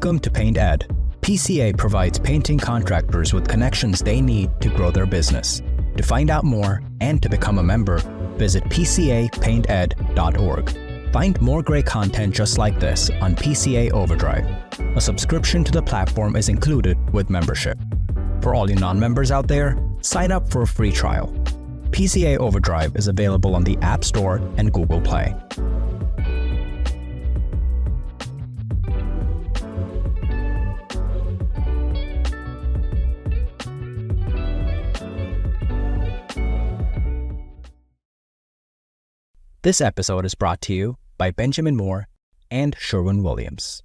Welcome to Paint Ed. PCA provides painting contractors with connections they need to grow their business. To find out more and to become a member, visit pcapainted.org. Find more great content just like this on PCA Overdrive. A subscription to the platform is included with membership. For all you non-members out there, sign up for a free trial. PCA Overdrive is available on the App Store and Google Play. This episode is brought to you by Benjamin Moore and Sherwin-Williams.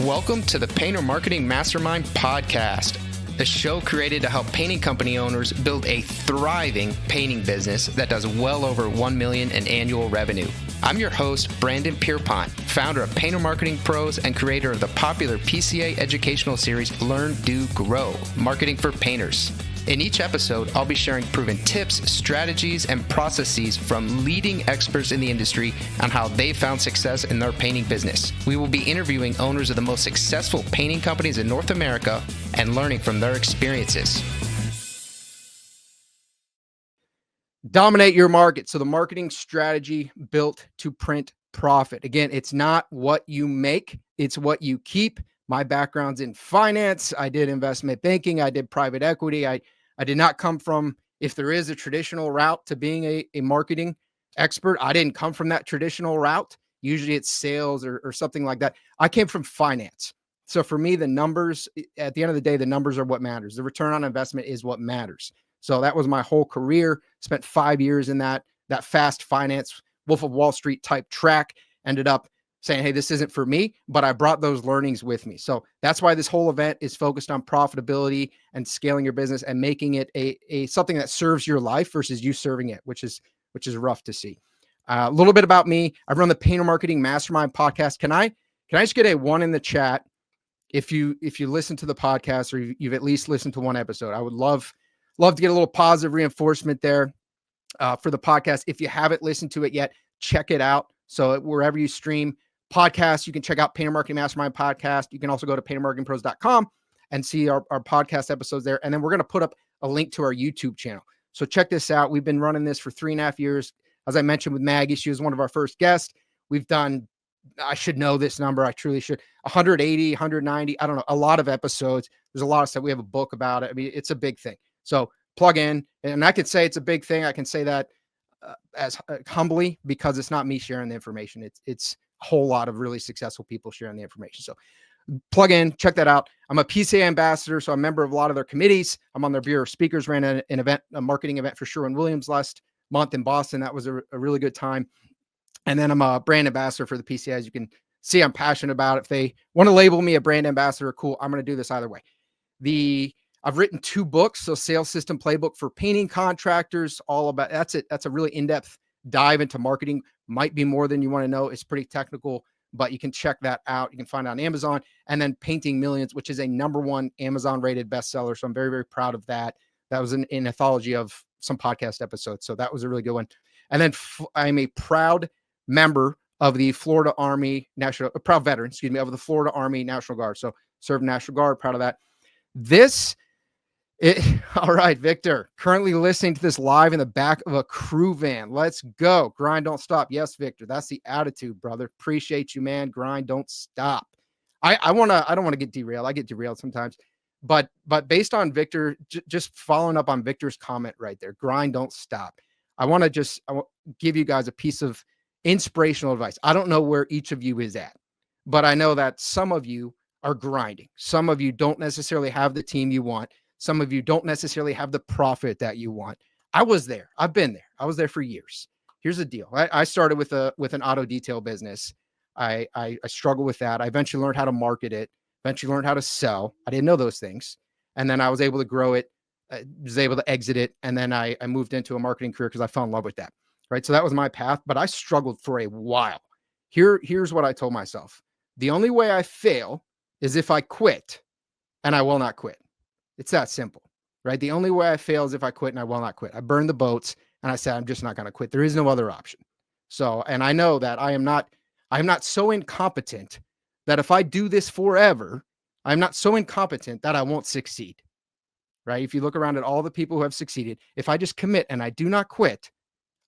Welcome to the Painter Marketing Mastermind Podcast, a show created to help painting company owners build a thriving painting business that does well over $1 million in annual revenue. I'm your host, Brandon Pierpont, founder of Painter Marketing Pros and creator of the popular PCA educational series Learn, Do, Grow, Marketing for Painters. In each episode, I'll be sharing proven tips, strategies, and processes from leading experts in the industry on how they found success in their painting business. We will be interviewing owners of the most successful painting companies in North America and learning from their experiences. Dominate your market. So the marketing strategy built to print profit. Again, it's not what you make, it's what you keep. My background's in finance. I did investment banking. I did private equity. I did not come from, if there is a traditional route to being a marketing expert, I didn't come from that traditional route. Usually it's sales or something like that. I came from finance. So for me, the numbers, at the end of the day, the numbers are what matters. The return on investment is what matters. So that was my whole career. Spent 5 years in that fast finance, Wolf of Wall Street type track. Ended up saying, hey, this isn't for me, but I brought those learnings with me. So that's why this whole event is focused on profitability and scaling your business and making it a something that serves your life versus you serving it, which is rough to see. A little bit about me. I run the Painter Marketing Mastermind podcast. Can I just get a 1 in the chat if you listen to the podcast or you've at least listened to one episode? I would love to get a little positive reinforcement there for the podcast. If you haven't listened to it yet, check it out. So wherever you stream podcasts, you can check out Painter Marketing Mastermind podcast. You can also go to paintermarketingpros.com and see our podcast episodes there. And then we're going to put up a link to our YouTube channel. So check this out. We've been running this for 3.5 years. As I mentioned with Maggie, she was one of our first guests. We've done, I should know this number. I truly should. 180, 190, I don't know, a lot of episodes. There's a lot of stuff. We have a book about it. I mean, it's a big thing. So plug in, and I could say it's a big thing. I can say that as humbly because it's not me sharing the information. It's a whole lot of really successful people sharing the information. So plug in, check that out. I'm a PCA ambassador, so I'm a member of a lot of their committees. I'm on their Bureau of Speakers, ran an event, a marketing event for Sherwin-Williams last month in Boston. That was a really good time. And then I'm a brand ambassador for the PCA. As you can see, I'm passionate about it. If they want to label me a brand ambassador, cool. I'm going to do this either way. I've written 2 books. So Sales System Playbook for Painting Contractors, all about, that's it. That's a really in-depth dive into marketing. Might be more than you want to know. It's pretty technical, but you can check that out. You can find it on Amazon. And then Painting Millions, which is a #1 Amazon rated bestseller. So I'm very, very proud of that. That was an anthology of some podcast episodes. So that was a really good one. And then I'm a proud member of the Florida Army National, proud veteran, of the Florida Army National Guard. So served National Guard, proud of that. All right, Victor, currently listening to this live in the back of a crew van. Let's go. Grind, don't stop. Yes, Victor, that's the attitude, brother. Appreciate you, man. Grind, don't stop. I don't want to get derailed. I get derailed sometimes, but based on Victor, just following up on Victor's comment right there, grind, don't stop. I want to give you guys a piece of inspirational advice. I don't know where each of you is at, but I know that some of you are grinding. Some of you don't necessarily have the team you want. Some of you don't necessarily have the profit that you want. I was there. I've been there. I was there for years. Here's the deal. I started with an auto detail business. I struggled with that. I eventually learned how to market it, eventually learned how to sell. I didn't know those things. And then I was able to grow it, was able to exit it. And then I moved into a marketing career because I fell in love with that. Right. So that was my path, but I struggled for a while. Here's what I told myself. The only way I fail is if I quit, and I will not quit. It's that simple, right? The only way I fail is if I quit, and I will not quit. I burned the boats and I said, I'm just not going to quit. There is no other option. So, and I know that I am not so incompetent that if I do this forever, I'm not so incompetent that I won't succeed, right? If you look around at all the people who have succeeded, if I just commit and I do not quit,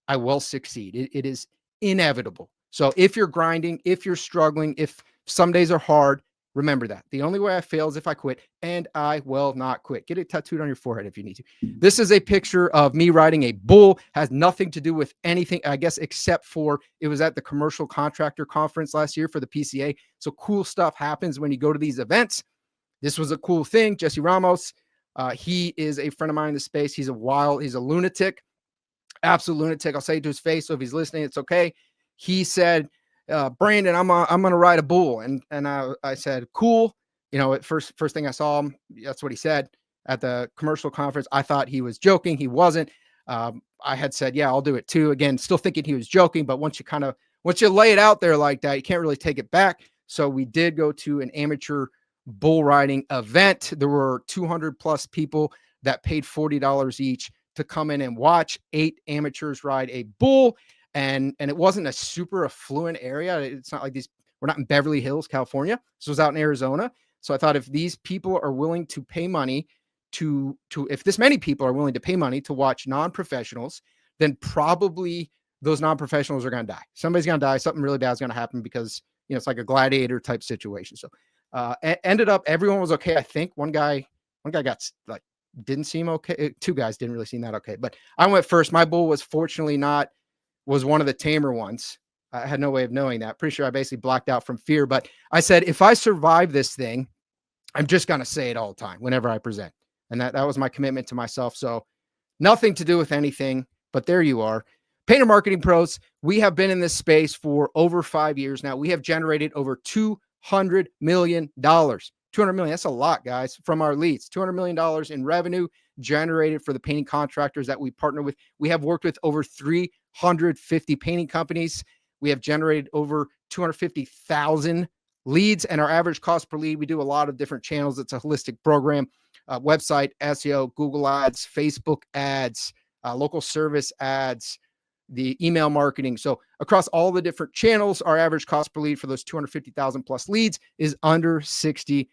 I will succeed. It is inevitable. So if you're grinding, if you're struggling, if some days are hard, remember that. The only way I fail is if I quit, and I will not quit. Get it tattooed on your forehead if you need to. This is a picture of me riding a bull. Has nothing to do with anything, I guess, except for it was at the Commercial Contractor Conference last year for the PCA. So cool stuff happens when you go to these events. This was a cool thing. Jesse Ramos, he is a friend of mine in the space. He's a lunatic. Absolute lunatic. I'll say it to his face. So if he's listening, it's okay. He said, Brandon, I'm going to ride a bull. And I said, cool. You know, at first thing I saw him, that's what he said at the commercial conference. I thought he was joking. He wasn't. I had said, yeah, I'll do it too. Again, still thinking he was joking, but once you lay it out there like that, you can't really take it back. So we did go to an amateur bull riding event. There were 200 plus people that paid $40 each to come in and watch 8 amateurs ride a bull. And it wasn't a super affluent area. It's not like we're not in Beverly Hills, California. This was out in Arizona. So I thought if these people are willing to pay money if this many people are willing to pay money to watch non-professionals, then probably those non-professionals are going to die. Somebody's going to die. Something really bad is going to happen because, you know, it's like a gladiator type situation. So ended up, everyone was okay. I think one guy got like, didn't seem okay. 2 guys didn't really seem that okay, but I went first. My bull was fortunately was one of the tamer ones. I had no way of knowing that. Pretty sure I basically blacked out from fear, but I said, if I survive this thing, I'm just going to say it all the time whenever I present. And that was my commitment to myself. So nothing to do with anything, but there you are. Painter Marketing Pros, we have been in this space for over 5 years now. We have generated over $200 million. 200 million. That's a lot, guys, from our leads. $200 million in revenue generated for the painting contractors that we partner with. We have worked with over 350 painting companies. We have generated over 250,000 leads, and our average cost per lead, we do a lot of different channels. It's a holistic program, website, SEO, Google ads, Facebook ads, local service ads, the email marketing. So across all the different channels, our average cost per lead for those 250,000 plus leads is under $60.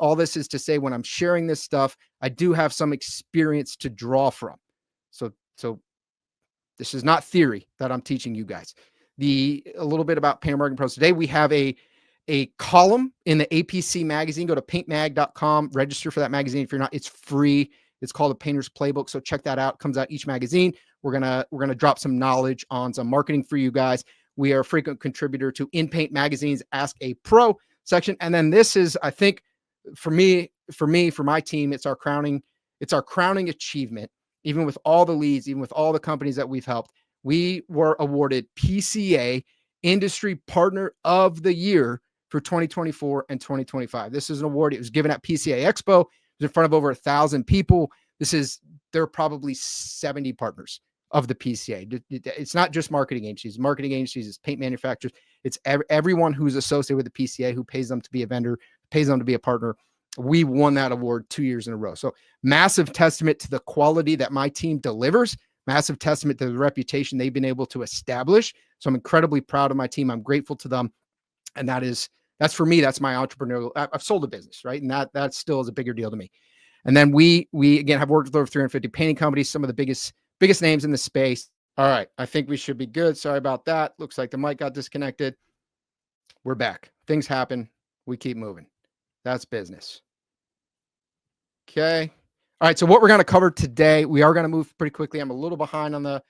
All this is to say, when I'm sharing this stuff, I do have some experience to draw from. So this is not theory that I'm teaching you guys. A little bit about Painter Marketing Pros. Today we have a column in the APC magazine. Go to paintmag.com, register for that magazine. If you're not, it's free. It's called the Painter's Playbook. So check that out. It comes out each magazine. We're gonna drop some knowledge on some marketing for you guys. We are a frequent contributor to In Paint Magazine's Ask a Pro section. And then this is, I think, for my team, it's our crowning achievement. Even with all the leads, even with all the companies that we've helped, we were awarded PCA Industry Partner of the Year for 2024 and 2025. This is an award. It was given at PCA Expo. It was in front of over 1,000 people. There are probably 70 partners of the PCA. It's not just marketing agencies. Marketing agencies, it's paint manufacturers. It's everyone who's associated with the PCA who pays them to be a vendor, pays them to be a partner. We won that award 2 years in a row. So massive testament to the quality that my team delivers, massive testament to the reputation they've been able to establish. So I'm incredibly proud of my team. I'm grateful to them. And that's for me, that's my entrepreneurial. I've sold a business, right? And that still is a bigger deal to me. And then we again have worked with over 350 painting companies, some of the biggest names in the space. All right, I think we should be good. Sorry about that. Looks like the mic got disconnected. We're back. Things happen. We keep moving. That's business. Okay. All right. So what we're going to cover today, we are going to move pretty quickly. I'm a little behind on the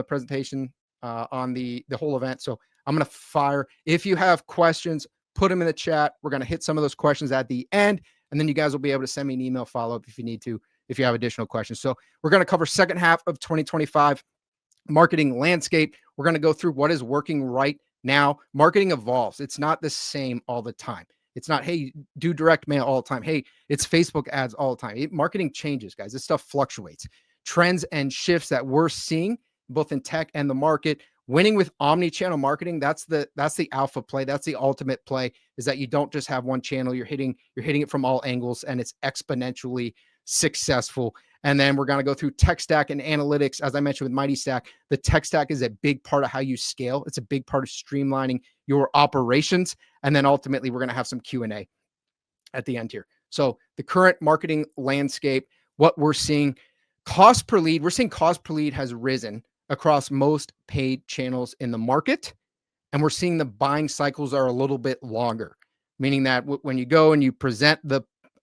presentation, on the whole event. So I'm going to fire. If you have questions, put them in the chat. We're going to hit some of those questions at the end, and then you guys will be able to send me an email follow-up if you need to, if you have additional questions. So we're going to cover second half of 2025 marketing landscape. We're going to go through what is working right now. Marketing evolves. It's not the same all the time. It's not, hey, do direct mail all the time. Hey, it's Facebook ads all the time. Marketing changes, guys. This stuff fluctuates. Trends and shifts that we're seeing both in tech and the market. Winning with omni-channel marketing, that's the alpha play. That's the ultimate play, is that you don't just have one channel. You're hitting it from all angles, and it's exponentially successful. And then we're going to go through tech stack and analytics. As I mentioned with Mighty Stack, the tech stack is a big part of how you scale. It's a big part of streamlining your operations. And then ultimately, we're going to have some Q&A at the end here. So the current marketing landscape, what we're seeing, cost per lead, we're seeing cost per lead has risen across most paid channels in the market. And we're seeing the buying cycles are a little bit longer, meaning that when you go and you present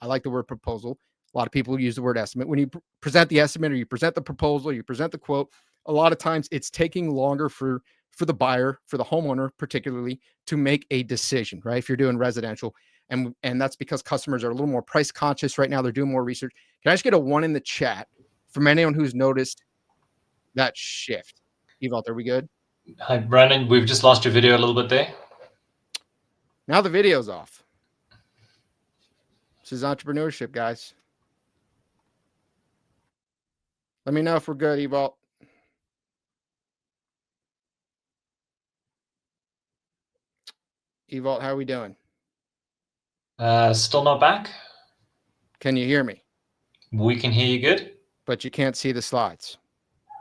I like the word proposal. A lot of people use the word estimate. When you present the estimate or you present the proposal, you present the quote, a lot of times it's taking longer for the buyer, for the homeowner particularly, to make a decision, right? If you're doing residential. And that's because customers are a little more price conscious right now. They're doing more research. Can I just get a 1 in the chat from anyone who's noticed that shift? Ewald, are we good? Hi, Brandon. We've just lost your video a little bit there. Now the video's off. This is entrepreneurship, guys. Let me know if we're good, Ewald. Ewald, how are we doing? Still not back? Can you hear me? We can hear you good. But you can't see the slides.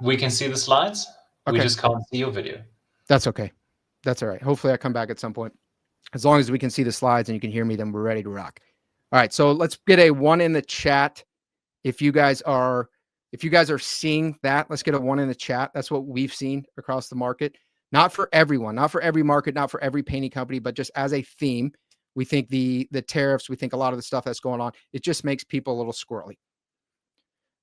We can see the slides. Okay. We just can't see your video. That's okay. That's all right. Hopefully I come back at some point. As long as we can see the slides and you can hear me, then we're ready to rock. All right. So let's get a 1 in the chat. If you guys are seeing that, let's get a 1 in the chat. That's what we've seen across the market. Not for everyone, not for every market, not for every painting company, but just as a theme. We think the tariffs, we think a lot of the stuff that's going on, it just makes people a little squirrely.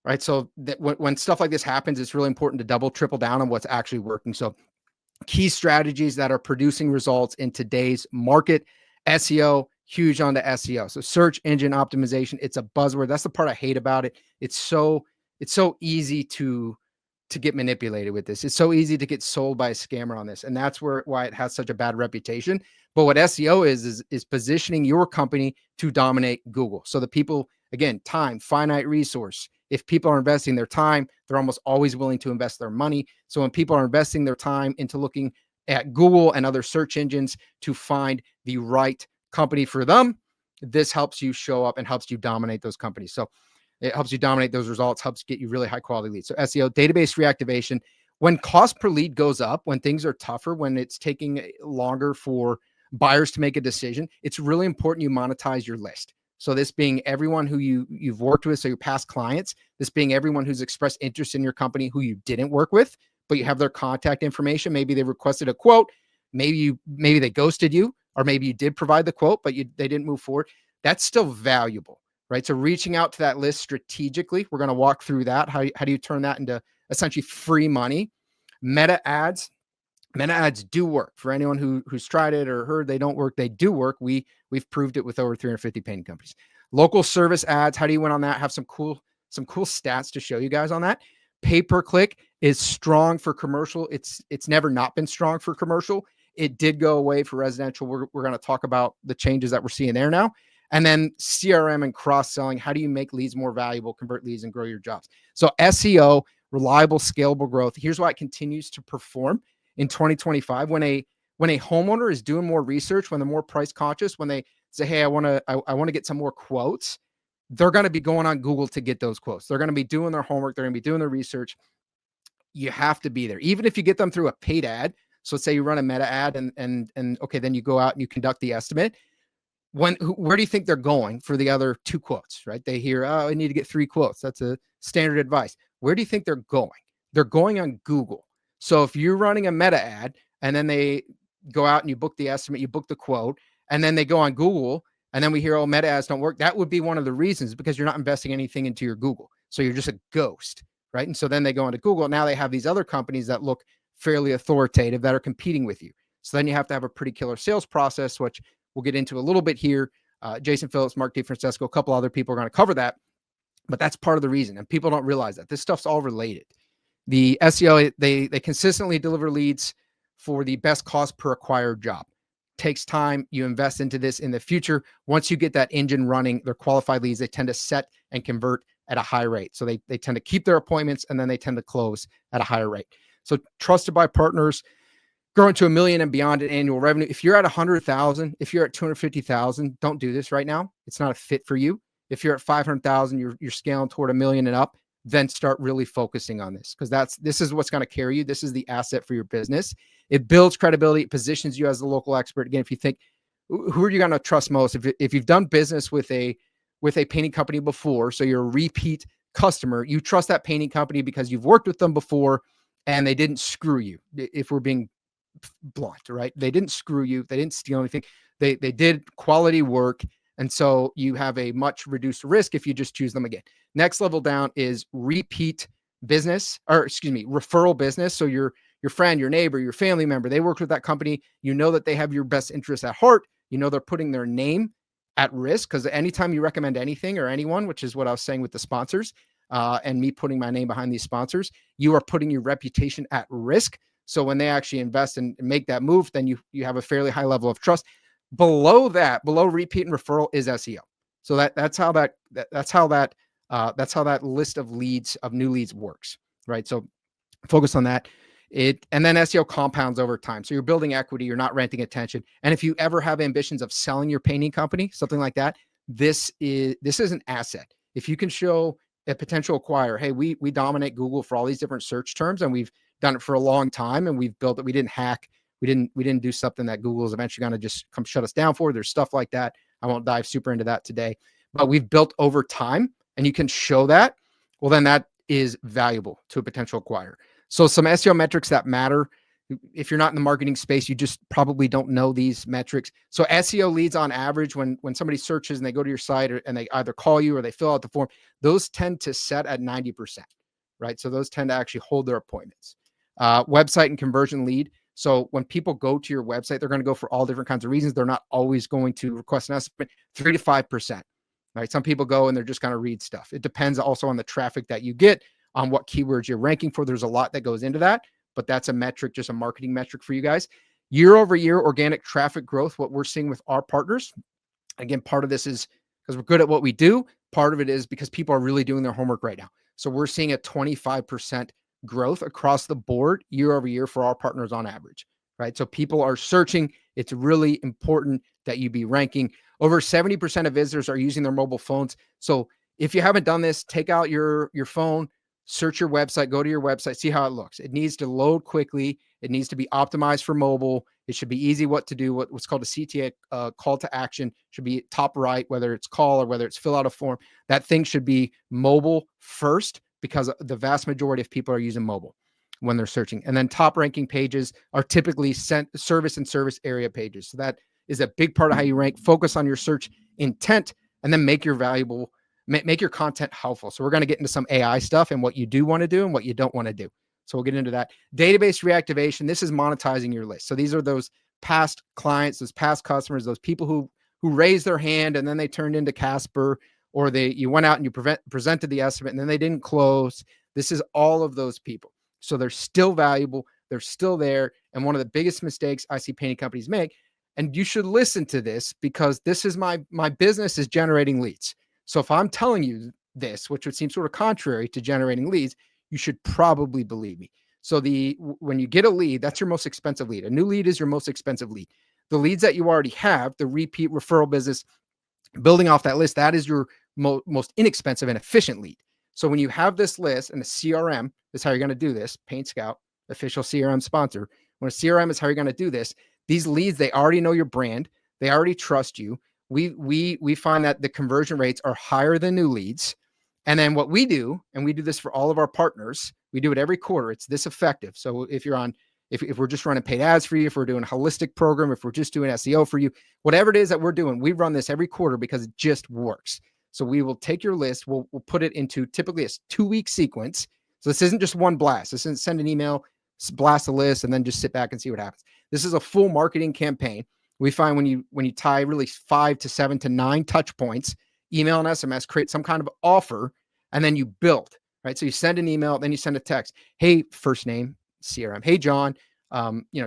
Right. So that when stuff like this happens, it's really important to double, triple down on what's actually working. So key strategies that are producing results in today's market. SEO, huge on the SEO. So search engine optimization, it's a buzzword. That's the part I hate about it. It's so easy to get manipulated with this. It's so easy to get sold by a scammer on this. And that's why it has such a bad reputation. But what SEO is positioning your company to dominate Google. So the people, again, time, finite resource. If people are investing their time, they're almost always willing to invest their money. So when people are investing their time into looking at Google and other search engines to find the right company for them, this helps you show up and helps you dominate those companies. So it helps you dominate those results, helps get you really high quality leads. So SEO, database reactivation. When cost per lead goes up, when things are tougher, when it's taking longer for buyers to make a decision, it's really important you monetize your list. So this being everyone who you've worked with, so your past clients, this being everyone who's expressed interest in your company who you didn't work with, but you have their contact information. Maybe they requested a quote. Maybe they ghosted you, or maybe you did provide the quote, but they didn't move forward. That's still valuable, right? So reaching out to that list strategically, we're going to walk through that. How do you turn that into essentially free money? Meta ads. Meta ads do work. For anyone who's tried it or heard they don't work, they do work. We've proved it with over 350 painting companies. Local service ads. How do you win on that? Have some cool stats to show you guys on that. Pay-per-click is strong for commercial. It's never not been strong for commercial. It did go away for residential. We're going to talk about the changes that we're seeing there now. And then CRM and cross-selling. How do you make leads more valuable, convert leads, and grow your jobs? So SEO, reliable, scalable growth. Here's why it continues to perform in 2025. When a homeowner is doing more research, when they're more price conscious, when they say, hey, I want to get some more quotes, they're going to be going on Google to get those quotes. They're going to be doing their homework. They're going to be doing their research. You have to be there. Even if you get them through a paid ad. So let's say you run a meta ad and okay, then you go out and you conduct the estimate. Where do you think they're going for the other 2 quotes, right? They hear, oh, I need to get 3 quotes. That's a standard advice. Where do you think they're going? They're going on Google. So if you're running a meta ad and then they go out and you book the estimate, you book the quote, and then they go on Google, and then we hear, oh, meta ads don't work. That would be one of the reasons, because you're not investing anything into your Google. So you're just a ghost, right? And so then they go into Google. Now they have these other companies that look fairly authoritative that are competing with you. So then you have to have a pretty killer sales process, which we'll get into a little bit here. Jason Phillips, Mark DeFrancesco, a couple other people are going to cover that, but that's part of the reason. And people don't realize that this stuff's all related. The SEO, they consistently deliver leads for the best cost per acquired job. Takes time. You invest into this in the future. Once you get that engine running, they're qualified leads. They tend to set and convert at a high rate. So they tend to keep their appointments, and then they tend to close at a higher rate. So trusted by partners, growing to $1 million and beyond in annual revenue. If you're at 100,000, if you're at 250,000, don't do this right now. It's not a fit for you. If you're at 500,000, you're scaling toward $1 million and up, then start really focusing on this, because this is what's going to carry you. This is the asset for your business. It builds credibility. It positions you as the local expert. Again, if you think, who are you going to trust most? If you've done business with a painting company before, so you're a repeat customer, you trust that painting company because you've worked with them before and they didn't screw you. If we're being blunt, right? They didn't screw you. They didn't steal anything. They did quality work. And so you have a much reduced risk if you just choose them again. Next level down is repeat business, or excuse me, referral business. So your friend, your neighbor, your family member, they worked with that company. You know that they have your best interests at heart. You know they're putting their name at risk, because anytime you recommend anything or anyone, which is what I was saying with the sponsors, and me putting my name behind these sponsors, you are putting your reputation at risk. So when they actually invest and make that move, then you have a fairly high level of trust. Below repeat and referral is SEO. So that's how that list of leads, of new leads, works, right? So focus on that. And then SEO compounds over time. So you're building equity, you're not renting attention. And if you ever have ambitions of selling your painting company, something like that, this is an asset. If you can show a potential acquirer, hey, we dominate Google for all these different search terms, and we've done it for a long time, and we've built it. We didn't hack. We didn't do something that Google is eventually going to just come shut us down for. There's stuff like that. I won't dive super into that today, but we've built over time, and you can show that. Well, then that is valuable to a potential acquirer. So some SEO metrics that matter. If you're not in the marketing space, you just probably don't know these metrics. So SEO leads on average, when somebody searches and they go to your site, and they either call you or they fill out the form, those tend to set at 90%, right? So those tend to actually hold their appointments. Website and conversion lead. So when people go to your website, they're going to go for all different kinds of reasons. They're not always going to request an estimate. 3 to 5%, right? Some people go and they're just going to read stuff. It depends also on the traffic that you get, on what keywords you're ranking for. There's a lot that goes into that, but that's a metric, just a marketing metric for you guys. Year over year, organic traffic growth, what we're seeing with our partners. Again, part of this is because we're good at what we do. Part of it is because people are really doing their homework right now. So we're seeing a 25% growth across the board year over year for our partners on average, right? So people are searching. It's really important that you be ranking. Over 70% of visitors are using their mobile phones. So if you haven't done this, take out your phone, search your website, go to your website, see how it looks. It needs to load quickly. It needs to be optimized for mobile. It should be easy what to do. What's called a CTA, call to action, should be top right, whether it's call or whether it's fill out a form. That thing should be mobile first, because the vast majority of people are using mobile when they're searching. And then top ranking pages are typically service and service area pages. So that is a big part of how you rank. Focus on your search intent, and then make your content helpful. So we're going to get into some AI stuff and what you do want to do and what you don't want to do. So we'll get into that. Database reactivation. This is monetizing your list. So these are those past clients, those past customers, those people who raised their hand and then they turned into Casper, or you went out and you presented the estimate and then they didn't close. This is all of those people. So they're still valuable. They're still there. And one of the biggest mistakes I see painting companies make, and you should listen to this, because this is my business is generating leads. So if I'm telling you this, which would seem sort of contrary to generating leads, you should probably believe me. So when you get a lead, that's your most expensive lead. A new lead is your most expensive lead. The leads that you already have, the repeat referral business, building off that list, that is your most inexpensive and efficient lead. So when you have this list and a CRM, this is how you're going to do this. Paint Scout, official CRM sponsor. When a CRM is how you're going to do this, these leads, they already know your brand. They already trust you. We find that the conversion rates are higher than new leads. And then what we do, and we do this for all of our partners, we do it every quarter. It's this effective. So if we're just running paid ads for you, if we're doing a holistic program, if we're just doing SEO for you, whatever it is that we're doing, we run this every quarter because it just works. So we will take your list, we'll put it into typically a 2-week sequence. So this isn't just one blast. This isn't send an email, blast a list, and then just sit back and see what happens. This is a full marketing campaign. We find when you tie really 5 to 7 to 9 touch points, email and SMS, create some kind of offer, and then you build, right? So you send an email, then you send a text. Hey, first name, CRM. Hey, John,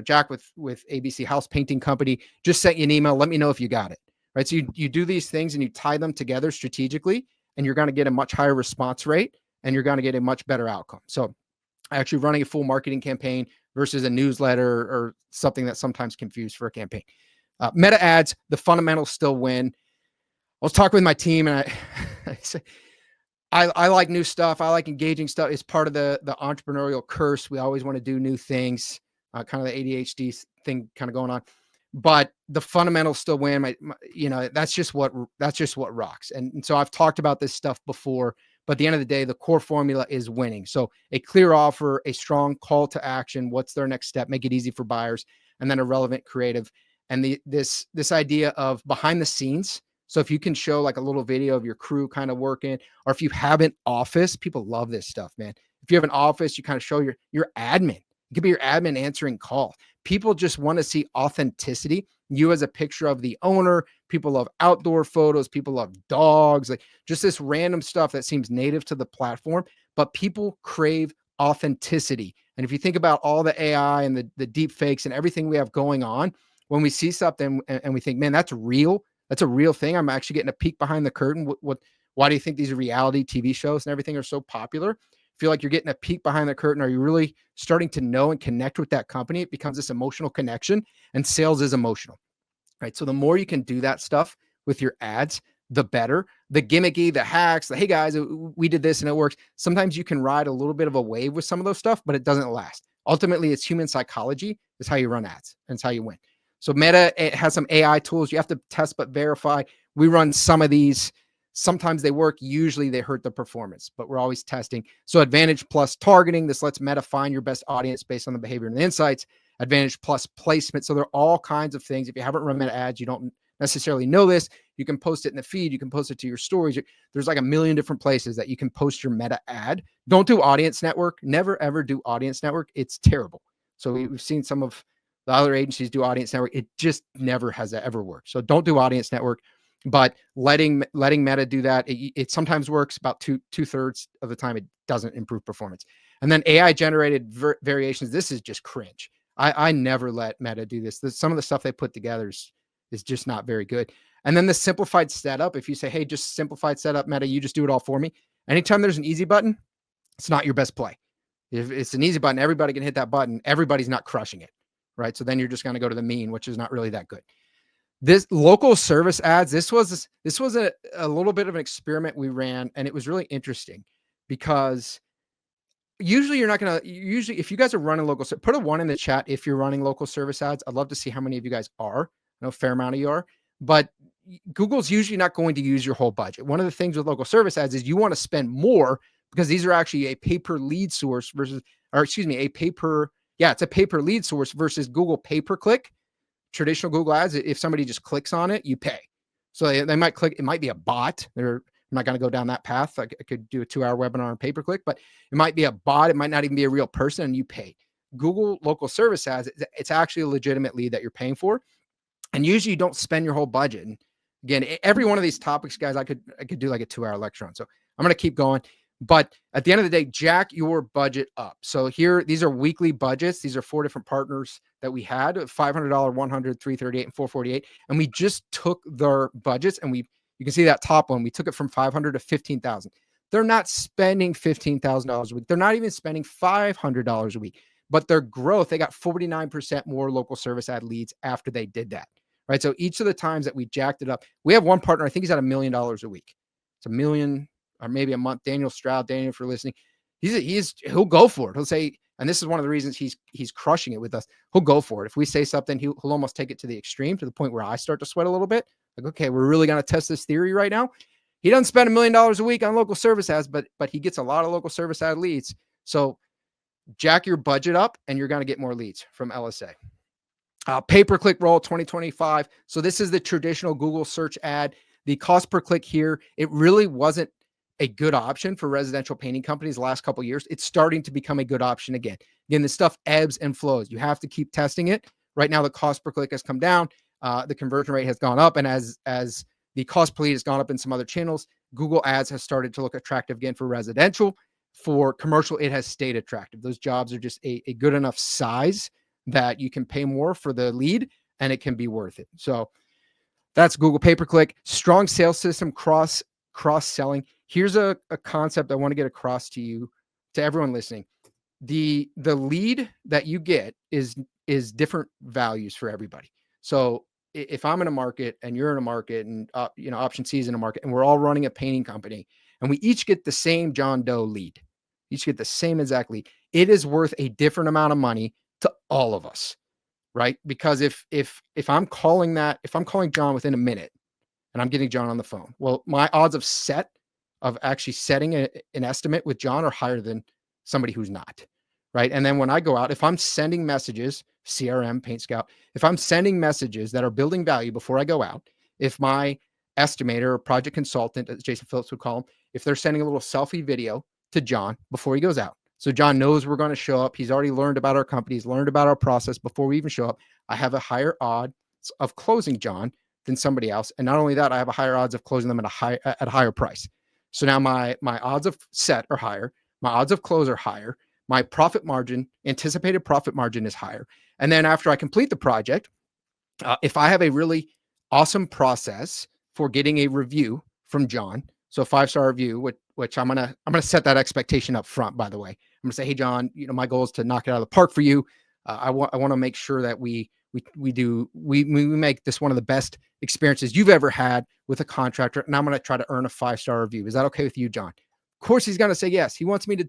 Jack with ABC House Painting Company just sent you an email. Let me know if you got it, right? So you do these things and you tie them together strategically, and you're going to get a much higher response rate, and you're going to get a much better outcome. So actually running a full marketing campaign versus a newsletter or something that's sometimes confused for a campaign. Meta ads, the fundamentals still win. I was talking with my team, and I like new stuff. I like engaging stuff. It's part of the entrepreneurial curse. We always want to do new things, kind of the ADHD thing kind of going on. But the fundamentals still win. That's just what rocks. And so I've talked about this stuff before, but at the end of the day, the core formula is winning. So a clear offer, a strong call to action. What's their next step? Make it easy for buyers, and then a relevant creative. And this idea of behind the scenes. So if you can show like a little video of your crew kind of working, or if you have an office, people love this stuff, man. If you have an office, you kind of show your admin. It could be your admin answering calls. People just want to see authenticity. You as a picture of the owner. People love outdoor photos. People love dogs, like just this random stuff that seems native to the platform, but people crave authenticity. And if you think about all the AI and the deep fakes and everything we have going on, when we see something and we think, man, that's real. That's a real thing. I'm actually getting a peek behind the curtain. Why do you think these reality TV shows and everything are so popular? Feel like you're getting a peek behind the curtain. Are you really starting to know and connect with that company? It becomes this emotional connection, and sales is emotional, right? So the more you can do that stuff with your ads, the better. The gimmicky, the hacks, hey guys, we did this and it works. Sometimes you can ride a little bit of a wave with some of those stuff, but it doesn't last. Ultimately, it's human psychology is how you run ads, and it's how you win. So Meta, it has some AI tools. You have to test but verify. We run some of these. Sometimes they work. Usually they hurt the performance, but we're always testing. So Advantage Plus targeting. This lets Meta find your best audience based on the behavior and the insights. Advantage Plus placement. So there are all kinds of things. If you haven't run Meta ads, you don't necessarily know this. You can post it in the feed. You can post it to your stories. There's like a million different places that you can post your Meta ad. Don't do audience network. Never, ever do audience network. It's terrible. So we've seen some of the other agencies do audience network. It just never has ever worked. So don't do audience network, but letting Meta do that, it sometimes works. About two-thirds of the time, it doesn't improve performance. And then AI generated variations. This is just cringe. I never let Meta do this. Some of the stuff they put together is just not very good. And then the simplified setup. If you say, hey, just simplified setup, Meta, you just do it all for me. Anytime there's an easy button, it's not your best play. If it's an easy button, everybody can hit that button. Everybody's not crushing it. Right. So then you're just going to go to the mean, which is not really that good. This local service ads, this was a little bit of an experiment we ran, and it was really interesting because usually if you guys are running local, put a 1 in the chat if you're running local service ads. I'd love to see how many of you guys are. I know a fair amount of you are, but Google's usually not going to use your whole budget. One of the things with local service ads is you want to spend more because these are actually a pay-per-lead source it's a pay-per-lead source versus Google pay-per-click. Traditional Google ads, if somebody just clicks on it, you pay. So they might click. It might be a bot. I'm not going to go down that path. I could do a 2-hour webinar on pay-per-click, but it might be a bot. It might not even be a real person, and you pay. Google local service ads, it's actually a legitimate lead that you're paying for. And usually you don't spend your whole budget. And again, every one of these topics, guys, I could do like a 2-hour lecture on. So I'm going to keep going. But at the end of the day, jack your budget up. So here, these are weekly budgets. These are 4 different partners that we had: $500, $100, $338, and $448. And we just took their budgets, and you can see that top one. We took it from $500 to $15,000. They're not spending $15,000 a week. They're not even spending $500 a week. But their growth, they got 49% more local service ad leads after they did that. Right. So each of the times that we jacked it up, we have one partner. I think he's at $1 million a week. It's $1 million. Or maybe a month. Daniel Stroud, Daniel, if you're listening, he'll go for it. He'll say, and this is one of the reasons he's crushing it with us. He'll go for it. If we say something, he'll almost take it to the extreme, to the point where I start to sweat a little bit. Like, okay, we're really going to test this theory right now. He doesn't spend $1 million a week on local service ads, but he gets a lot of local service ad leads. So jack your budget up, and you're going to get more leads from LSA. Pay-per-click roll 2025. So this is the traditional Google search ad. The cost per click here, it really wasn't a good option for residential painting companies the last couple of years. It's starting to become a good option again. Again, this stuff ebbs and flows. You have to keep testing it. Right now, the cost per click has come down. The conversion rate has gone up. And as the cost per lead has gone up in some other channels, Google Ads has started to look attractive again for residential. For commercial, it has stayed attractive. Those jobs are just a good enough size that you can pay more for the lead, and it can be worth it. So that's Google pay-per-click. Strong sales system, cross-selling. Here's a concept I want to get across to you, to everyone listening. The lead that you get is different values for everybody. So if I'm in a market and you're in a market and, option C is in a market and we're all running a painting company and we each get the same John Doe lead, each get the same exact lead, it is worth a different amount of money to all of us, right? Because if I'm calling John within a minute and I'm getting John on the phone, well, my odds of actually setting an estimate with John are higher than somebody who's not, right? And then when I go out, if I'm sending messages, CRM, Paint Scout, if I'm sending messages that are building value before I go out, if my estimator or project consultant, as Jason Phillips would call him, if they're sending a little selfie video to John before he goes out, so John knows we're going to show up. He's already learned about our company. He's learned about our process before we even show up. I have a higher odds of closing John than somebody else. And not only that, I have a higher odds of closing them at a higher price. So now my odds of set are higher. My odds of close are higher. My profit margin, anticipated profit margin is higher. And then after I complete the project, if I have a really awesome process for getting a review from John, so a 5-star review, which I'm gonna set that expectation up front, by the way. I'm gonna say, hey, John, my goal is to knock it out of the park for you. I want to make sure that we make this one of the best experiences you've ever had with a contractor, and I'm going to try to earn a 5-star review. Is that okay with you, John? Of course, he's going to say yes. He wants me to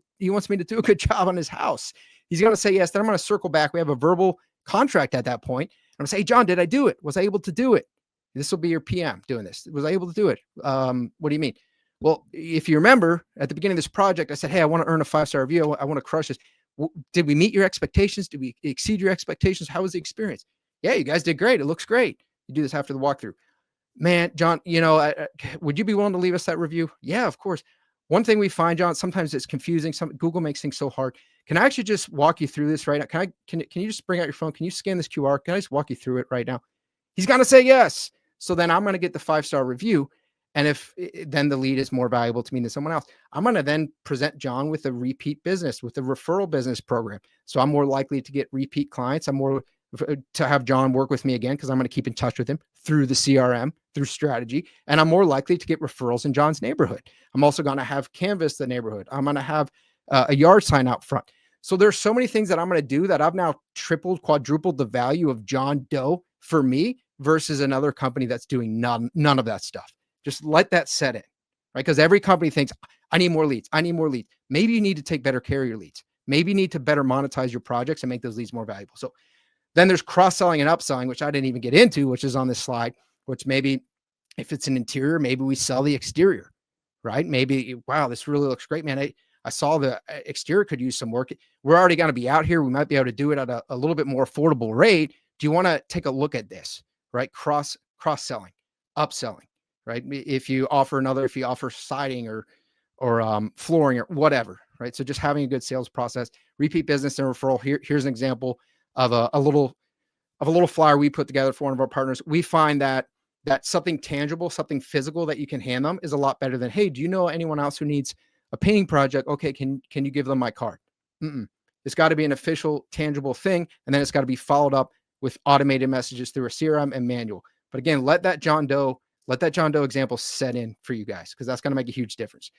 do a good job on his house. He's going to say yes. Then I'm going to circle back. We have a verbal contract at that point. I'm going to say, hey, John, did I do it? Was I able to do it? This will be your PM doing this. Was I able to do it? What do you mean? Well, if you remember at the beginning of this project, I said, hey, I want to earn a 5-star review. I want to crush this. Did we meet your expectations? Did we exceed your expectations? How was the experience? Yeah, you guys did great. It looks great. You do this after the walkthrough. Man, John, would you be willing to leave us that review? Yeah, of course. One thing we find, John, sometimes it's confusing. Google makes things so hard. Can I actually just walk you through this right now? Can you just bring out your phone? Can you scan this QR? Can I just walk you through it right now? He's going to say yes. So then I'm going to get the 5-star review. And if then the lead is more valuable to me than someone else, I'm going to then present John with a repeat business, with a referral business program. So I'm more likely to get repeat clients. I'm more to have John work with me again because I'm going to keep in touch with him through the CRM, through strategy. And I'm more likely to get referrals in John's neighborhood. I'm also going to have canvas the neighborhood. I'm going to have a yard sign out front. So there's so many things that I'm going to do that I've now tripled, quadrupled the value of John Doe for me versus another company that's doing none of that stuff. Just let that set in, right? Because every company thinks, I need more leads. I need more leads. Maybe you need to take better care of your leads. Maybe you need to better monetize your projects and make those leads more valuable. So then there's cross-selling and upselling, which I didn't even get into, which is on this slide, which maybe if it's an interior, maybe we sell the exterior, right? Maybe, wow, this really looks great, man. I saw the exterior could use some work. We're already going to be out here. We might be able to do it at a little bit more affordable rate. Do you want to take a look at this, right? Cross-selling, upselling. Right? If you offer siding or flooring or whatever, right? So just having a good sales process, repeat business and referral. Here's an example of a little flyer we put together for one of our partners. We find that something tangible, something physical that you can hand them is a lot better than, hey, do you know anyone else who needs a painting project? Okay, can you give them my card? It's got to be an official, tangible thing, and then it's got to be followed up with automated messages through a CRM and manual. But again, let that John Doe example set in for you guys, because that's going to make a huge difference.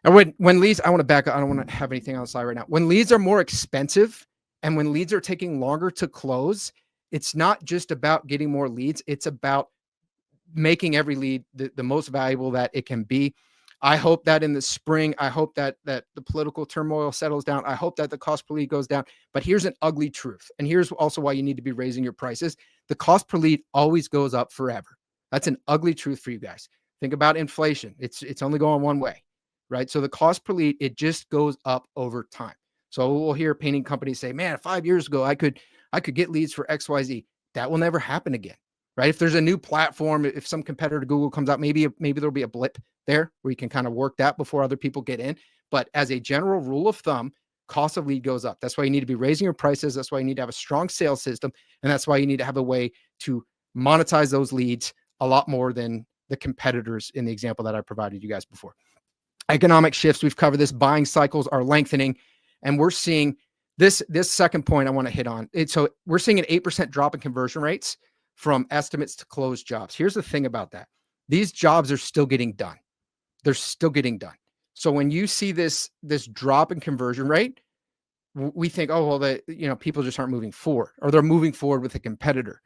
And when leads, I want to back up. I don't want to have anything on the slide right now. When leads are more expensive and when leads are taking longer to close, it's not just about getting more leads. It's about making every lead the most valuable that it can be. I hope that in the spring, I hope that the political turmoil settles down. I hope that the cost per lead goes down. But here's an ugly truth. And here's also why you need to be raising your prices. The cost per lead always goes up forever. That's an ugly truth for you guys. Think about inflation. It's only going one way, right? So the cost per lead, it just goes up over time. So we'll hear painting companies say, man, 5 years ago, I could get leads for XYZ. That will never happen again, right? If there's a new platform, if some competitor to Google comes out, maybe there'll be a blip there where you can kind of work that before other people get in. But as a general rule of thumb, cost of lead goes up. That's why you need to be raising your prices. That's why you need to have a strong sales system. And that's why you need to have a way to monetize those leads a lot more than the competitors in the example that I provided you guys before. Economic shifts, we've covered this. Buying cycles are lengthening, and we're seeing this second point I want to hit on. So we're seeing an 8% drop in conversion rates from estimates to closed jobs. Here's the thing about that. These jobs are still getting done. They're still getting done. So when you see this drop in conversion rate, we think, oh, well, people just aren't moving forward, or they're moving forward with a competitor.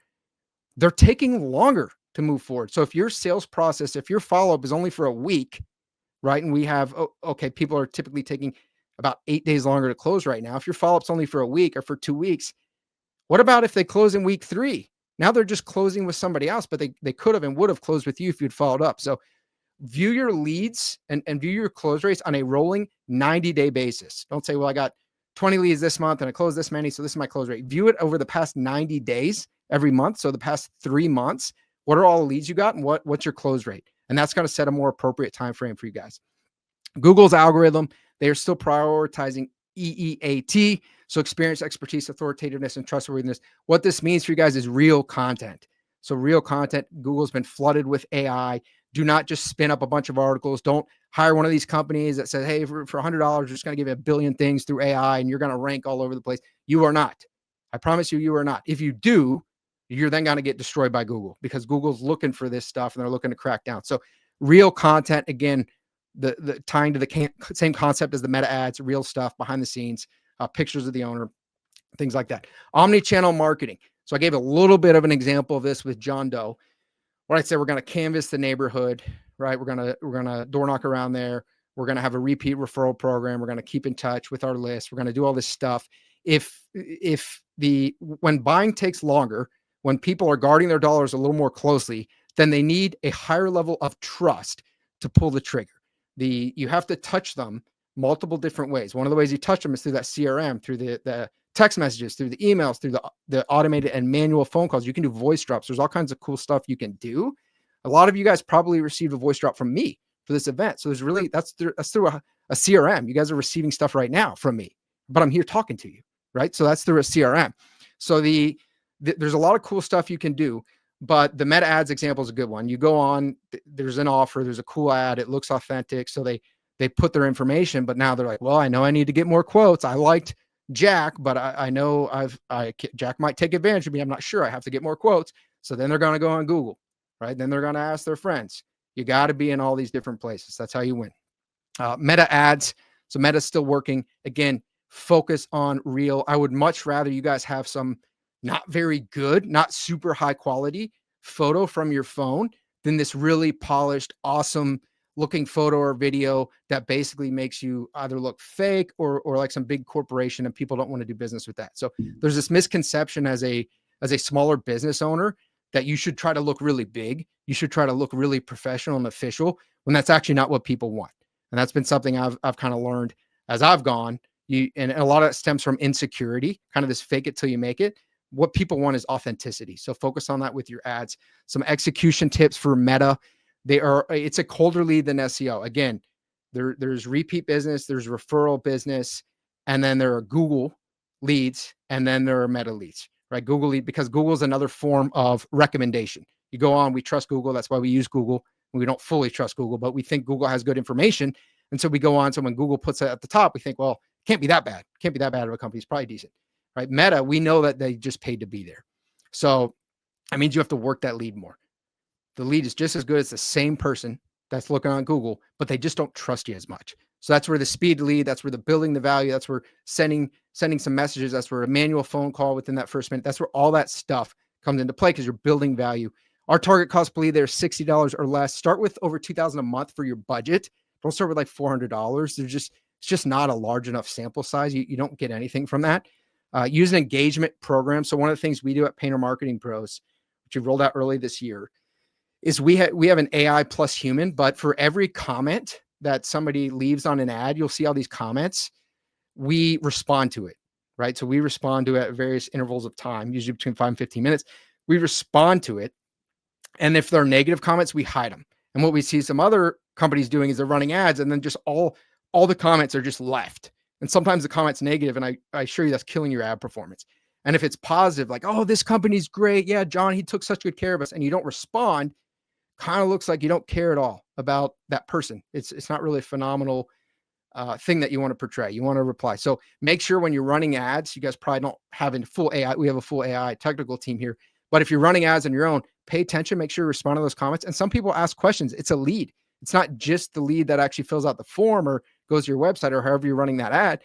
they're taking longer to move forward. So if your sales process, if your follow-up is only for a week, right? And we have, okay, people are typically taking about 8 days longer to close right now. If your follow-up's only for a week or for 2 weeks, what about if they close in week 3? Now they're just closing with somebody else, but they could have and would have closed with you if you'd followed up. So view your leads and view your close rates on a rolling 90-day basis. Don't say, well, I got 20 leads this month and I closed this many, so this is my close rate. View it over the past 90 days every month. So the past 3 months, what are all the leads you got and what's your close rate? And that's going to set a more appropriate time frame for you guys. Google's algorithm, they are still prioritizing EEAT, so experience, expertise, authoritativeness, and trustworthiness. What this means for you guys is real content. So real content, Google's been flooded with AI. Do not just spin up a bunch of articles. Don't hire one of these companies that says, hey, for $100, we're just going to give you a billion things through AI and you're going to rank all over the place. You are not. I promise you, you are not. If you do, you're then going to get destroyed by Google because Google's looking for this stuff and they're looking to crack down. So real content, again, the tying to the same concept as the meta ads, real stuff behind the scenes, pictures of the owner, things like that. Omni-channel marketing. So I gave a little bit of an example of this with John Doe. What I said, we're going to canvas the neighborhood, right? We're going to door knock around there. We're going to have a repeat referral program. We're going to keep in touch with our list. We're going to do all this stuff. When buying takes longer, when people are guarding their dollars a little more closely, then they need a higher level of trust to pull the trigger. You have to touch them multiple different ways. One of the ways you touch them is through that CRM, through the text messages, through the emails, through the automated and manual phone calls. You can do voice drops. There's all kinds of cool stuff you can do. A lot of you guys probably received a voice drop from me for this event. So there's really, that's through a CRM. You guys are receiving stuff right now from me, but I'm here talking to you, right? So that's through a CRM. So there's a lot of cool stuff you can do. But the meta ads example is a good one. You go on, there's an offer, there's a cool ad, it looks authentic. So they put their information, but now they're like, well, I know I need to get more quotes. I liked Jack, but I know Jack might take advantage of me. I'm not sure. I have to get more quotes. So then they're going to go on Google, right? Then they're going to ask their friends. You got to be in all these different places. That's how you win. Meta ads. So Meta's still working. Again, focus on real. I would much rather you guys have some not very good, not super high quality photo from your phone than this really polished, awesome looking photo or video that basically makes you either look fake or like some big corporation, and people don't want to do business with that. So there's this misconception as a smaller business owner that you should try to look really big. You should try to look really professional and official when that's actually not what people want. And that's been something I've kind of learned as I've gone. And a lot of it stems from insecurity, kind of this fake it till you make it. What people want is authenticity. So focus on that with your ads. Some execution tips for Meta. It's a colder lead than SEO. Again, there's repeat business, there's referral business, and then there are Google leads, and then there are Meta leads, right? Google lead, because Google is another form of recommendation. You go on, we trust Google. That's why we use Google. We don't fully trust Google, but we think Google has good information. And so we go on. So when Google puts it at the top, we think, well, it can't be that bad. It can't be that bad of a company. It's probably decent. Right? Meta, we know that they just paid to be there. So that means you have to work that lead more. The lead is just as good as the same person that's looking on Google, but they just don't trust you as much. So that's where the speed lead, that's where the building the value, that's where sending some messages, that's where a manual phone call within that first minute, that's where all that stuff comes into play because you're building value. Our target cost per lead there is $60 or less. Start with over $2,000 a month for your budget. Don't start with like $400. It's just not a large enough sample size. You don't get anything from that. Use an engagement program. So one of the things we do at Painter Marketing Pros, which we rolled out early this year, is we have an AI plus human, but for every comment that somebody leaves on an ad, you'll see all these comments. We respond to it, right? So we respond to it at various intervals of time, usually between 5 and 15 minutes. We respond to it. And if they're negative comments, we hide them. And what we see some other companies doing is they're running ads and then just all the comments are just left. And sometimes the comment's negative, and I assure you that's killing your ad performance. And if it's positive, like, oh, this company's great. Yeah, John, he took such good care of us. And you don't respond, kind of looks like you don't care at all about that person. It's not really a phenomenal thing that you want to portray. You want to reply. So make sure when you're running ads, you guys probably don't have a full AI. We have a full AI technical team here. But if you're running ads on your own, pay attention, make sure you respond to those comments. And some people ask questions. It's a lead. It's not just the lead that actually fills out the form or goes to your website or however you're running that ad.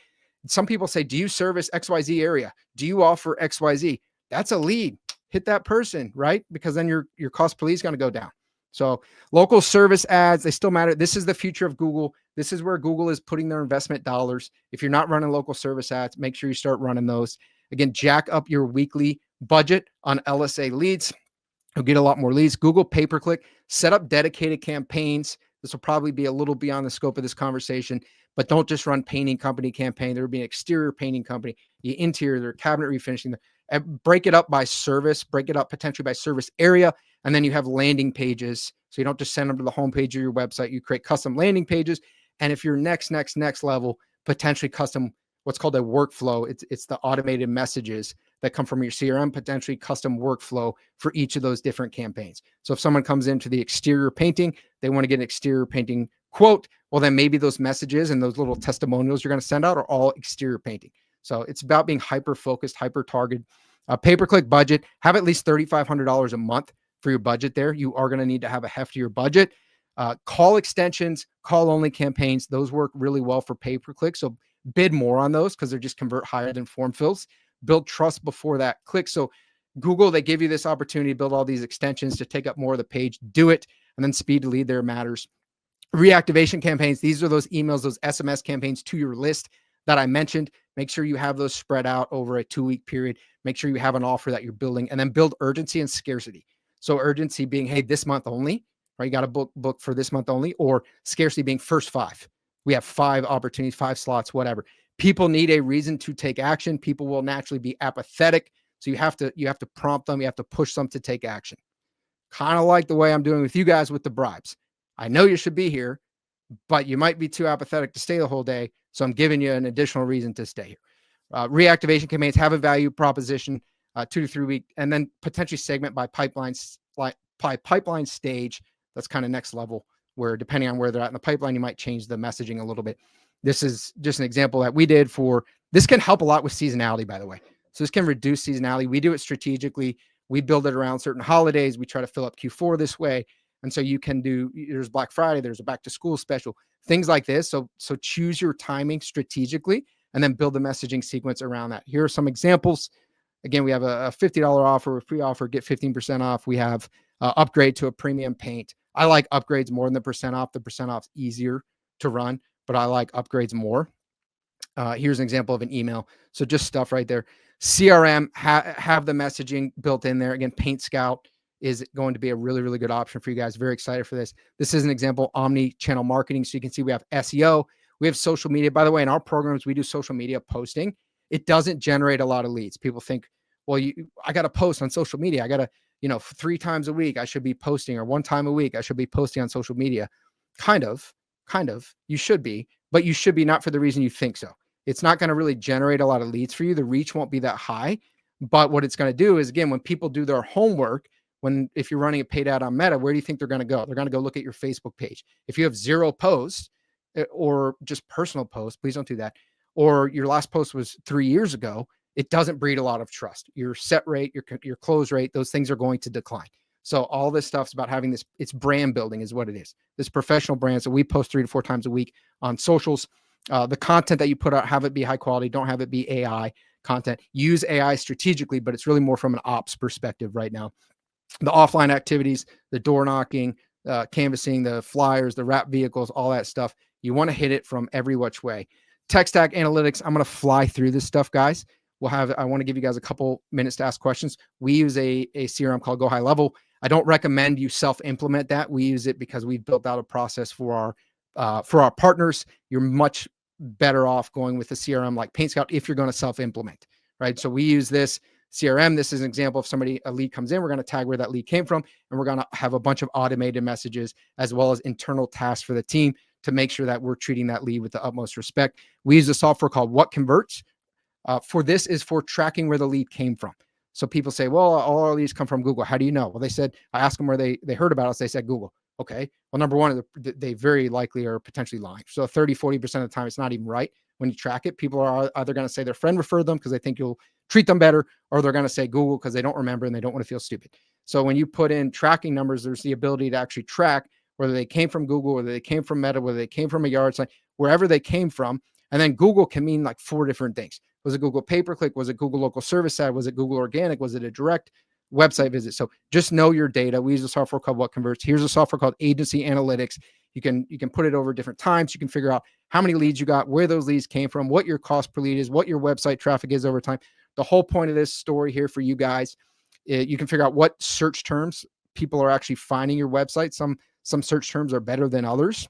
Some people say, do you service XYZ area? Do you offer XYZ? That's a lead. hit that person, right? Because then your cost per lead is going to go down. So local service ads, they still matter. This is the future of Google. This is where Google is putting their investment dollars. If you're not running local service ads, make sure you start running those. Again, jack up your weekly budget on LSA leads. You'll get a lot more leads. Google pay-per-click, set up dedicated campaigns. This will probably be a little beyond the scope of this conversation, but don't just run painting company campaign. There will be an exterior painting company, the interior, their cabinet refinishing. Break it up by service, break it up potentially by service area, and then you have landing pages. So you don't just send them to the homepage of your website. You create custom landing pages. And if you're next level, potentially custom, what's called a workflow. It's the automated messages that come from your CRM, potentially custom workflow for each of those different campaigns. So if someone comes into the exterior painting, they want to get an exterior painting quote, well, then maybe those messages and those little testimonials you're going to send out are all exterior painting. So it's about being hyper-focused, hyper-targeted. Pay-per-click budget, have at least $3,500 a month for your budget there. You are going to need to have a heftier budget. Call extensions, call-only campaigns, those work really well for pay-per-click. So bid more on those because they're just convert higher than form fills. Build trust before that click. So Google, they give you this opportunity to build all these extensions to take up more of the page. Do it. And then speed to lead there matters. Reactivation campaigns, these are those emails, those SMS campaigns to your list that I mentioned. Make sure you have those spread out over a 2-week period. Make sure you have an offer that you're building, and then build urgency and scarcity. So urgency being, hey, this month only, right? You got to book for this month only, or scarcity being first 5. We have 5 opportunities, 5 slots, whatever. People need a reason to take action. People will naturally be apathetic. So you have to prompt them. You have to push them to take action. Kind of like the way I'm doing with you guys with the bribes. I know you should be here, but you might be too apathetic to stay the whole day. So I'm giving you an additional reason to stay here. Reactivation campaigns have a value proposition, 2 to 3 week, and then potentially segment by pipeline stage. That's kind of next level, where depending on where they're at in the pipeline, you might change the messaging a little bit. This is just an example that we did for, this can help a lot with seasonality, by the way. So this can reduce seasonality. We do it strategically. We build it around certain holidays. We try to fill up Q4 this way. And so you can do, there's Black Friday, there's a back to school special, things like this. So choose your timing strategically and then build the messaging sequence around that. Here are some examples. Again, we have a $50 offer, a free offer, get 15% off. We have upgrade to a premium paint. I like upgrades more than the percent off. The percent off is easier to run, but I like upgrades more. Here's an example of an email. So just stuff right there. CRM, have the messaging built in there. Again, Paint Scout is going to be a really, really good option for you guys. Very excited for this. This is an example, omni-channel marketing. So you can see we have SEO, we have social media. By the way, in our programs, we do social media posting. It doesn't generate a lot of leads. People think, well, I got to post on social media. I got to, 3 times a week I should be posting, or 1 time a week I should be posting on social media. Kind of, you should be, but you should be not for the reason you think so. It's not going to really generate a lot of leads for you. The reach won't be that high, but what it's going to do is, again, when people do their homework, if you're running a paid ad on Meta, where do you think they're going to go? They're going to go look at your Facebook page. If you have 0 posts or just personal posts, please don't do that. Or your last post was 3 years ago, it doesn't breed a lot of trust. Your set rate, your close rate, those things are going to decline. So all this stuff's about having this, it's brand building is what it is. This professional brand. So we post 3 to 4 times a week on socials. The content that you put out, have it be high quality. Don't have it be AI content. Use AI strategically, but it's really more from an ops perspective right now. The offline activities, the door knocking, canvassing, the flyers, the wrap vehicles, all that stuff. You want to hit it from every which way. Tech stack analytics. I'm going to fly through this stuff, guys. I want to give you guys a couple minutes to ask questions. We use a CRM called Go High Level. I don't recommend you self-implement that. We use it because we've built out a process for our partners. You're much better off going with a CRM like Paint Scout if you're going to self-implement, right? So we use this CRM. This is an example of a lead comes in, we're going to tag where that lead came from, and we're going to have a bunch of automated messages as well as internal tasks for the team to make sure that we're treating that lead with the utmost respect. We use a software called What Converts. For this is for tracking where the lead came from. So people say, well, all our leads come from Google. How do you know? Well, they said, I asked them where they heard about us. They said Google. Okay. Well, number one, they very likely are potentially lying. So 30-40% of the time, it's not even right when you track it. People are either going to say their friend referred them because they think you'll treat them better, or they're going to say Google because they don't remember and they don't want to feel stupid. So when you put in tracking numbers, there's the ability to actually track whether they came from Google, whether they came from Meta, whether they came from a yard sign, wherever they came from. And then Google can mean like 4 different things. Was it Google pay-per-click? Was it Google local service ad? Was it Google organic? Was it a direct website visits. So just know your data. We use a software called What Converts. Here's a software called Agency Analytics. You can put it over different times. You can figure out how many leads you got, where those leads came from, what your cost per lead is, what your website traffic is over time. The whole point of this story here for you guys, you can figure out what search terms people are actually finding your website. Some search terms are better than others,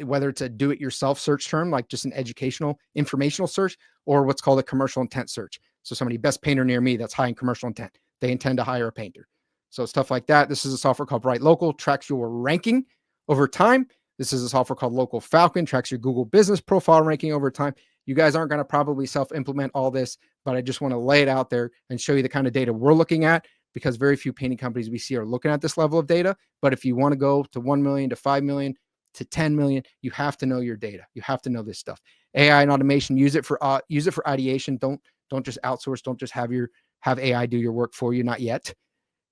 whether it's a do-it-yourself search term, like just an educational, informational search, or what's called a commercial intent search. So somebody, best painter near me, that's high in commercial intent. They intend to hire a painter. So stuff like that. This is a software called Bright Local, tracks your ranking over time. This is a software called Local Falcon, tracks your Google business profile ranking over time. You guys aren't going to probably self-implement all this, but I just want to lay it out there and show you the kind of data we're looking at, because very few painting companies we see are looking at this level of data. But if you want to go to 1 million to 5 million to 10 million, you have to know your data. You have to know this stuff. AI and automation, use it for ideation. Don't just outsource. Don't just have AI do your work for you. Not yet.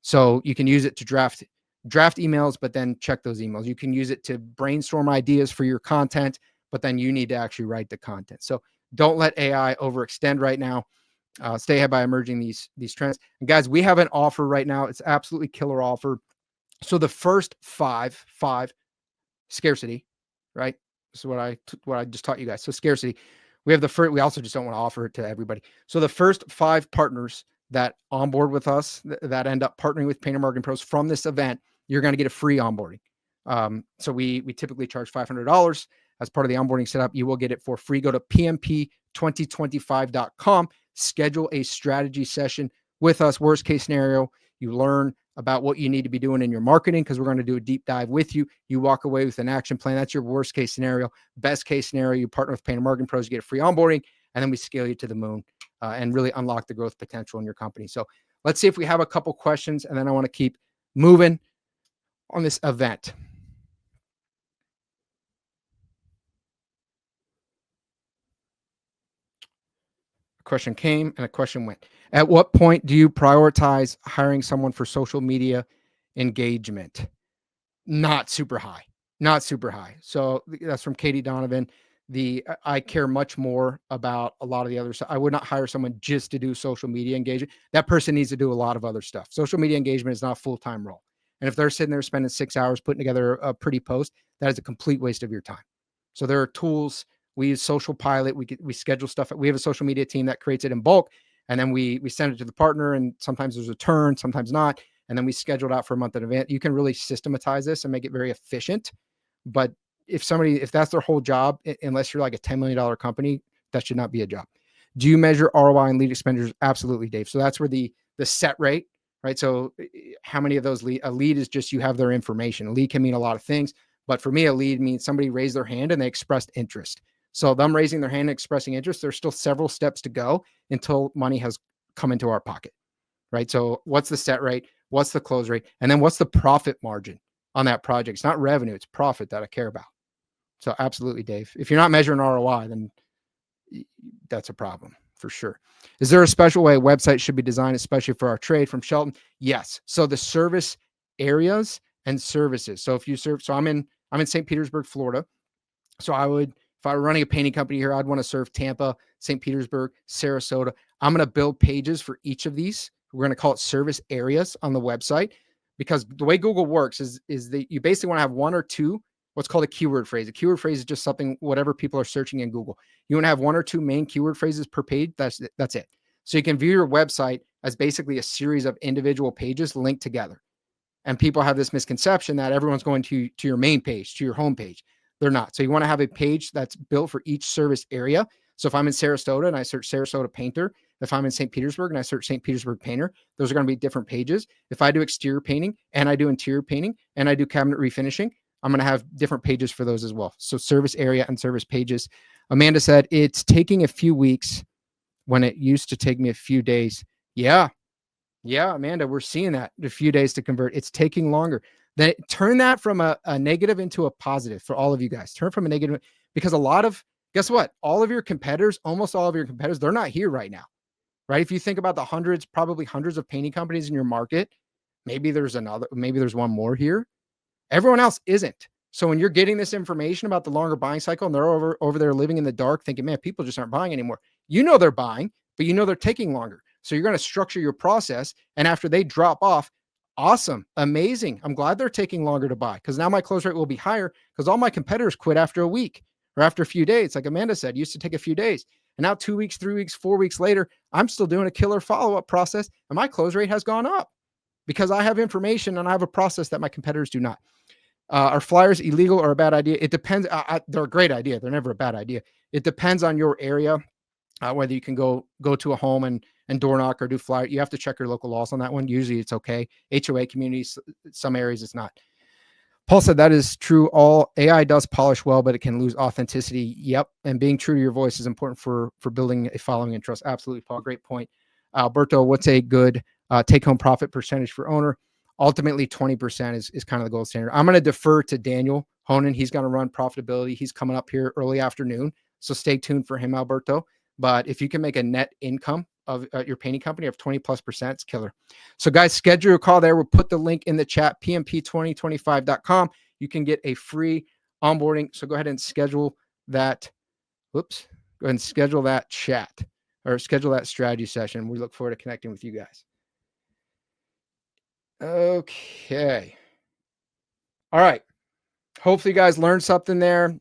So you can use it to draft emails, but then check those emails. You can use it to brainstorm ideas for your content, but then you need to actually write the content. So don't let AI overextend right now. Stay ahead by emerging these trends. And guys, we have an offer right now. It's absolutely killer offer. So the first five scarcity, right? This is what I just taught you guys. So scarcity. We have the first. We also just don't want to offer it to everybody. So the first 5 partners that onboard with us, that end up partnering with Painter Marketing Pros from this event, you're going to get a free onboarding. So we typically charge $500 as part of the onboarding setup. You will get it for free. Go to pmp2025.com, schedule a strategy session with us. Worst case scenario, you learn about what you need to be doing in your marketing, because we're going to do a deep dive with you. You walk away with an action plan. That's your worst case scenario. Best case scenario, you partner with Painter Marketing Pros, you get a free onboarding, and then we scale you to the moon and really unlock the growth potential in your company. So let's see if we have a couple questions, and then I want to keep moving on this event. A question came and a question went. At what point do you prioritize hiring someone for social media engagement? Not super high. So that's from Katie Donovan. I care much more about a lot of the other stuff. I would not hire someone just to do social media engagement. That person needs to do a lot of other stuff. Social media engagement is not a full-time role. And if they're sitting there spending 6 hours putting together a pretty post, that is a complete waste of your time. So there are tools. We use Social Pilot. We schedule stuff. We have a social media team that creates it in bulk, and then we send it to the partner, and sometimes there's a turn, sometimes not. And then we schedule it out for a month in advance. You can really systematize this and make it very efficient. But if that's their whole job, unless you're like a $10 million company, that should not be a job. Do you measure ROI and lead expenditures? Absolutely, Dave. So that's where the set rate, right? So how many of those a lead is just, you have their information. A lead can mean a lot of things, but for me, a lead means somebody raised their hand and they expressed interest. So them raising their hand and expressing interest, there's still several steps to go until money has come into our pocket, right? So what's the set rate? What's the close rate? And then what's the profit margin on that project? It's not revenue, it's profit that I care about. So absolutely, Dave. If you're not measuring ROI, then that's a problem for sure. Is there a special way a website should be designed, especially for our trade? From Shelton? Yes. So the service areas and services. So if you serve, so I'm in St. Petersburg, Florida. So if I were running a painting company here, I'd want to serve Tampa, St. Petersburg, Sarasota. I'm going to build pages for each of these. We're going to call it service areas on the website, because the way Google works is that you basically want to have 1 or 2, what's called a keyword phrase. A keyword phrase is just something, whatever people are searching in Google. You want to have 1 or 2 main keyword phrases per page. That's it. So you can view your website as basically a series of individual pages linked together. And people have this misconception that everyone's going to your main page, to your home page. They're not. So you want to have a page that's built for each service area. So if I'm in Sarasota and I search Sarasota painter, if I'm in St. Petersburg and I search St. Petersburg painter, those are going to be different pages. If I do exterior painting and I do interior painting and I do cabinet refinishing, I'm going to have different pages for those as well. So service area and service pages. Amanda said, it's taking a few weeks when it used to take me a few days. Yeah, Amanda, we're seeing that a few days to convert. It's taking longer. Then turn that from a negative into a positive for all of you guys. Turn from a negative, because guess what? Almost all of your competitors, they're not here right now, right? If you think about probably hundreds of painting companies in your market, maybe there's one more here. Everyone else isn't. So when you're getting this information about the longer buying cycle and they're over there living in the dark thinking, man, people just aren't buying anymore. You know they're buying, but you know they're taking longer. So you're going to structure your process. And after they drop off, awesome, amazing. I'm glad they're taking longer to buy because now my close rate will be higher because all my competitors quit after a week or after a few days. Like Amanda said, used to take a few days. And now 2 weeks, 3 weeks, 4 weeks later, I'm still doing a killer follow-up process and my close rate has gone up because I have information and I have a process that my competitors do not. Are flyers illegal or a bad idea? It depends. They're a great idea. They're never a bad idea. It depends on your area, whether you can go to a home and door knock or do flyer. You have to check your local laws on that one. Usually it's okay. HOA communities, some areas it's not. Paul said that is true. All AI does polish well, but it can lose authenticity. Yep. And being true to your voice is important for building a following and trust. Absolutely, Paul. Great point. Alberto, what's a good take-home profit percentage for owner? Ultimately, 20% is kind of the gold standard. I'm going to defer to Daniel Honan. He's going to run profitability. He's coming up here early afternoon. So stay tuned for him, Alberto. But if you can make a net income of your painting company of 20+%, it's killer. So guys, schedule a call there. We'll put the link in the chat, pmp2025.com. You can get a free onboarding. So go ahead and schedule that. Whoops. Go ahead and schedule that chat or schedule that strategy session. We look forward to connecting with you guys. Okay. All right. Hopefully you guys learned something there.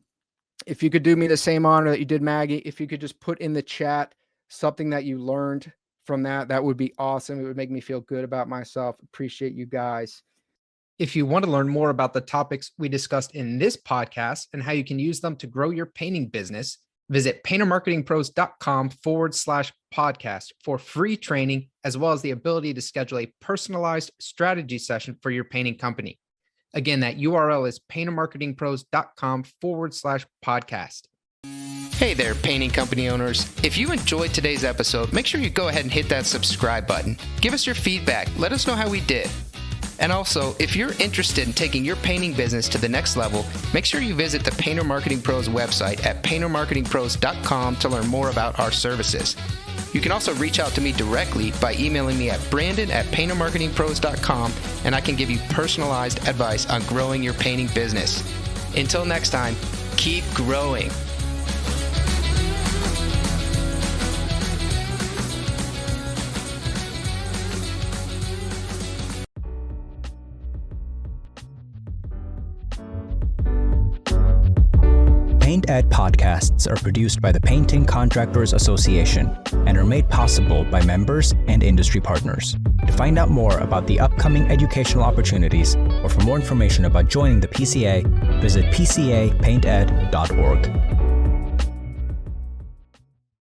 If you could do me the same honor that you did Maggie, if you could just put in the chat something that you learned from that would be awesome. It would make me feel good about myself. Appreciate you guys. If you want to learn more about the topics we discussed in this podcast and how you can use them to grow your painting business, visit paintermarketingpros.com/podcast for free training, as well as the ability to schedule a personalized strategy session for your painting company. Again, that URL is paintermarketingpros.com/podcast. Hey there, painting company owners. If you enjoyed today's episode, make sure you go ahead and hit that subscribe button. Give us your feedback. Let us know how we did. And also, if you're interested in taking your painting business to the next level, make sure you visit the Painter Marketing Pros website at paintermarketingpros.com to learn more about our services. You can also reach out to me directly by emailing me at brandon@paintermarketingpros.com, and I can give you personalized advice on growing your painting business. Until next time, keep growing. Paint Ed podcasts are produced by the Painting Contractors Association and are made possible by members and industry partners. To find out more about the upcoming educational opportunities or for more information about joining the PCA, visit pcapainted.org.